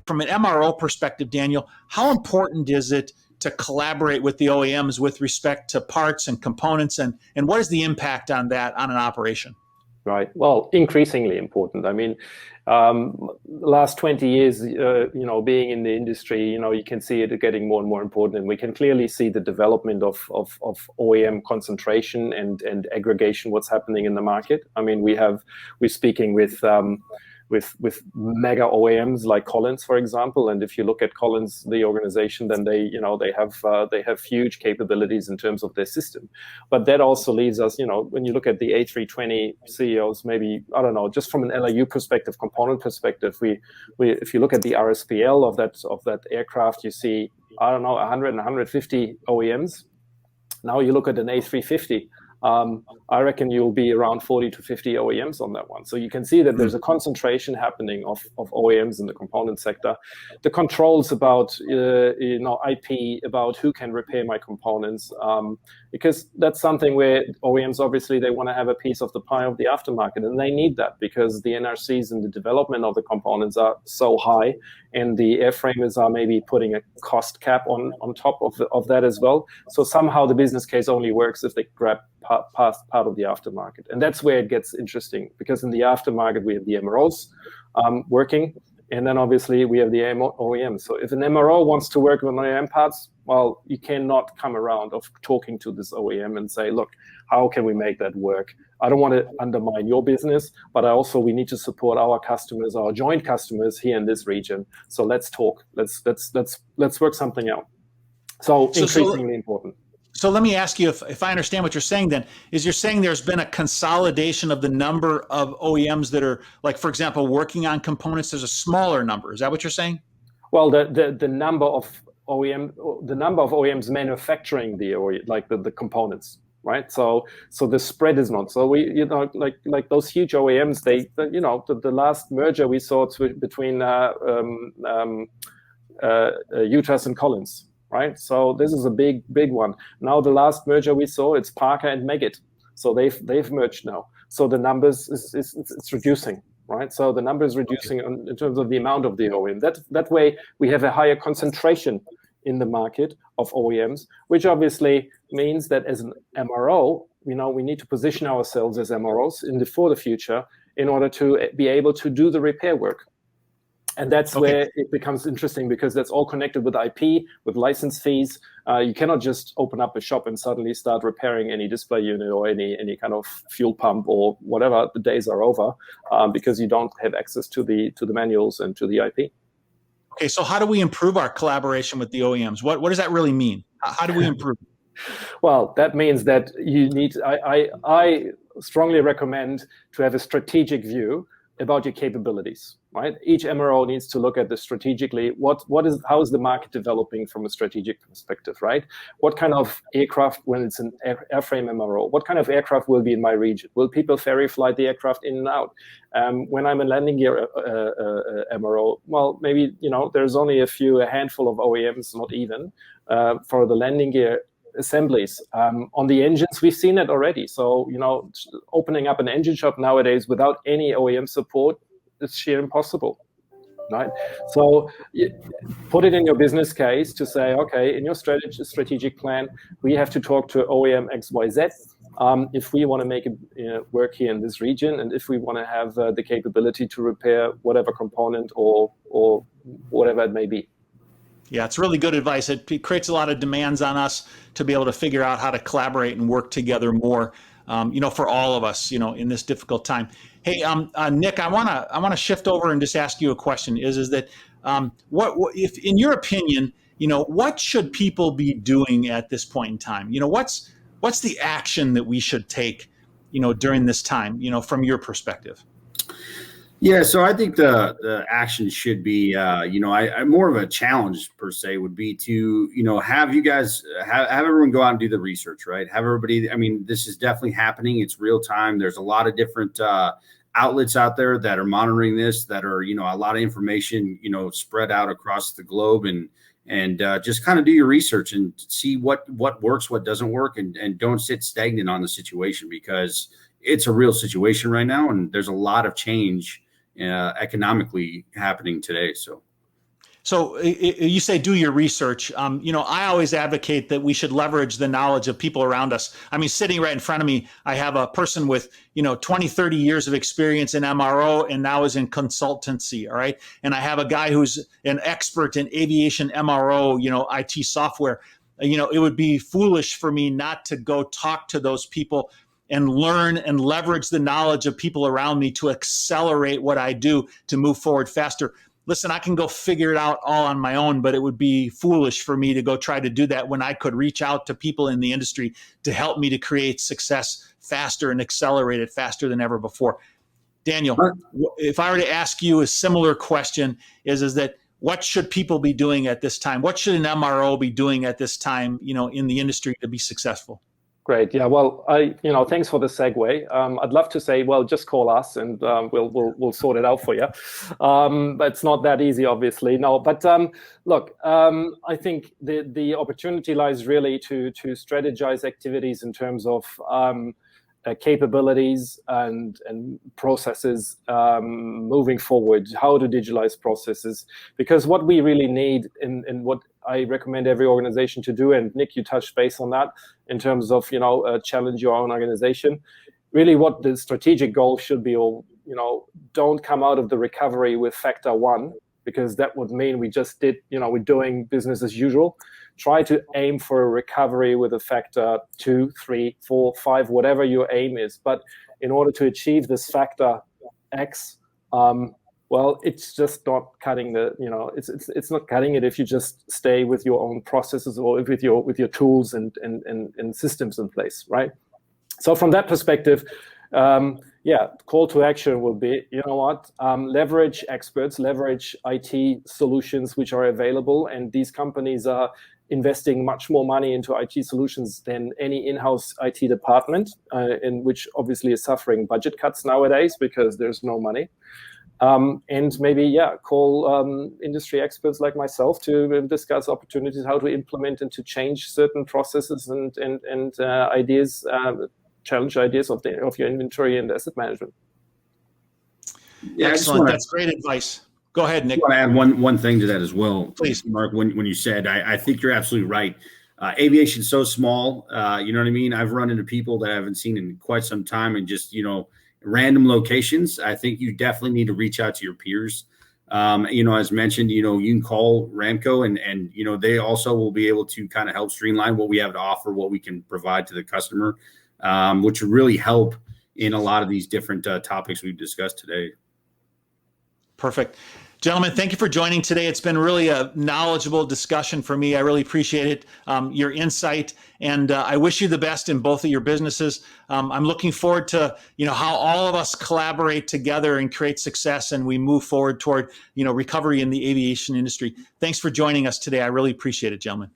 from an MRO perspective, Daniel, how important is it to collaborate with the OEMs with respect to parts and components, and what is the impact on that on an operation? Right. Well, increasingly important. I mean, last 20 years, being in the industry, you can see it getting more and more important, and we can clearly see the development of OEM concentration and aggregation. What's happening in the market? I mean, we're speaking with mega OEMs like Collins, for example. And if you look at Collins, the organization, then they have huge capabilities in terms of their system. But that also leads us, when you look at the A320 CEOs, maybe, I don't know, just from an LAU perspective, component perspective, if you look at the RSPL of that aircraft, you see, I don't know, 100 and 150 OEMs. Now you look at an A350. I reckon you'll be around 40 to 50 OEMs on that one. So you can see that there's a concentration happening of OEMs in the component sector. The controls about IP, about who can repair my components, because that's something where OEMs, obviously, they want to have a piece of the pie of the aftermarket, and they need that because the NRCs and the development of the components are so high, and the airframers are maybe putting a cost cap on top of that as well. So somehow the business case only works if they grab part of the aftermarket. And that's where it gets interesting, because in the aftermarket, we have the MROs working, and then obviously we have the OEM. So if an MRO wants to work on OEM parts, well, you cannot come around of talking to this OEM and say, look, how can we make that work? I don't want to undermine your business, but we need to support our customers, our joint customers here in this region. So let's talk. Let's work something out. So increasingly important. So let me ask you, if I understand what you're saying, then is you're saying there's been a consolidation of the number of OEMs that are, like, for example, working on components. There's a smaller number. Is that what you're saying? Well, the number of OEMs manufacturing the components, right? So the spread is not. So we, like those huge OEMs, the last merger we saw between UTAS and Collins. Right, so this is a big one. Now the last merger we saw, it's Parker and Meggitt, so they've merged now. So the numbers it's reducing, right? So the number is reducing in terms of the amount of the OEM. That way we have a higher concentration in the market of OEMs, which obviously means that as an MRO, we need to position ourselves as MROs for the future in order to be able to do the repair work. And that's where it becomes interesting, because that's all connected with IP, with license fees. You cannot just open up a shop and suddenly start repairing any display unit or any kind of fuel pump or whatever. The days are over because you don't have access to the manuals and to the IP. Okay, so how do we improve our collaboration with the OEMs? What does that really mean? How do we improve? Well, that means that you need. I strongly recommend to have a strategic view about your capabilities, right? Each MRO needs to look at this strategically. How is the market developing from a strategic perspective, right? What kind of aircraft, when it's an airframe MRO, what kind of aircraft will be in my region? Will people ferry fly the aircraft in and out? When I'm a landing gear MRO, well, maybe, there's only a handful of OEMs, not even, for the landing gear assemblies. On the engines, we've seen it already. So, opening up an engine shop nowadays without any OEM support is sheer impossible, right? So put it in your business case to say, okay, in your strategic plan, we have to talk to OEM XYZ if we want to make it work here in this region, and if we want to have the capability to repair whatever component or whatever it may be. Yeah, it's really good advice. It creates a lot of demands on us to be able to figure out how to collaborate and work together more, for all of us, in this difficult time. Hey, Nick, I want to shift over and just ask you a question. Is that what if, in your opinion, what should people be doing at this point in time? What's the action that we should take, during this time, from your perspective? Yeah, so I think the action should be, I more of a challenge per se would be to, have you guys have everyone go out and do the research, right? Have everybody. I mean, this is definitely happening. It's real time. There's a lot of different outlets out there that are monitoring this, that are, a lot of information, spread out across the globe, and just kind of do your research and see what works, what doesn't work, and don't sit stagnant on the situation, because it's a real situation right now, and there's a lot of change economically happening today. So, So you say do your research. I always advocate that we should leverage the knowledge of people around us. I mean, sitting right in front of me, I have a person with, 20, 30 years of experience in MRO and now is in consultancy. All right. And I have a guy who's an expert in aviation MRO, IT software. It would be foolish for me not to go talk to those people and learn and leverage the knowledge of people around me to accelerate what I do to move forward faster. Listen, I can go figure it out all on my own, but it would be foolish for me to go try to do that when I could reach out to people in the industry to help me to create success faster and accelerate it faster than ever before. Daniel, if I were to ask you a similar question, is that what should people be doing at this time? What should an MRO be doing at this time, in the industry to be successful? Great. Yeah. Well, thanks for the segue. I'd love to say, well, just call us and we'll sort it out for you. But it's not that easy, obviously. No. But look, I think the opportunity lies really to strategize activities in terms of capabilities and processes moving forward. How to digitalize processes, because what we really need and what I recommend every organization to do, and Nick, you touched base on that in terms of challenge your own organization. Really, what the strategic goal should be, don't come out of the recovery with factor one, because that would mean we just did, we're doing business as usual. Try to aim for a recovery with a factor 2, 3, 4, 5, whatever your aim is. But in order to achieve this factor X, well, it's just not cutting it's not cutting it if you just stay with your own processes or with your tools and systems in place, right? So from that perspective, call to action will be, leverage experts, leverage IT solutions which are available, and these companies are investing much more money into IT solutions than any in-house IT department, in which obviously is suffering budget cuts nowadays because there's no money. And maybe, call industry experts like myself to discuss opportunities, how to implement and to change certain processes and ideas, challenge ideas of your inventory and asset management. Yeah, excellent. That's great advice. Go ahead, Nick. I want to add one thing to that as well, please, Mark. When you said, I think you're absolutely right. Aviation's so small. You know what I mean? I've run into people that I haven't seen in quite some time, and just random locations. I think you definitely need to reach out to your peers. As mentioned, you can call Ramco and they also will be able to kind of help streamline what we have to offer, what we can provide to the customer, which will really help in a lot of these different topics we've discussed today. Perfect. Gentlemen, thank you for joining today. It's been really a knowledgeable discussion for me. I really appreciate it, your insight, and I wish you the best in both of your businesses. I'm looking forward to how all of us collaborate together and create success, and we move forward toward recovery in the aviation industry. Thanks for joining us today. I really appreciate it, gentlemen.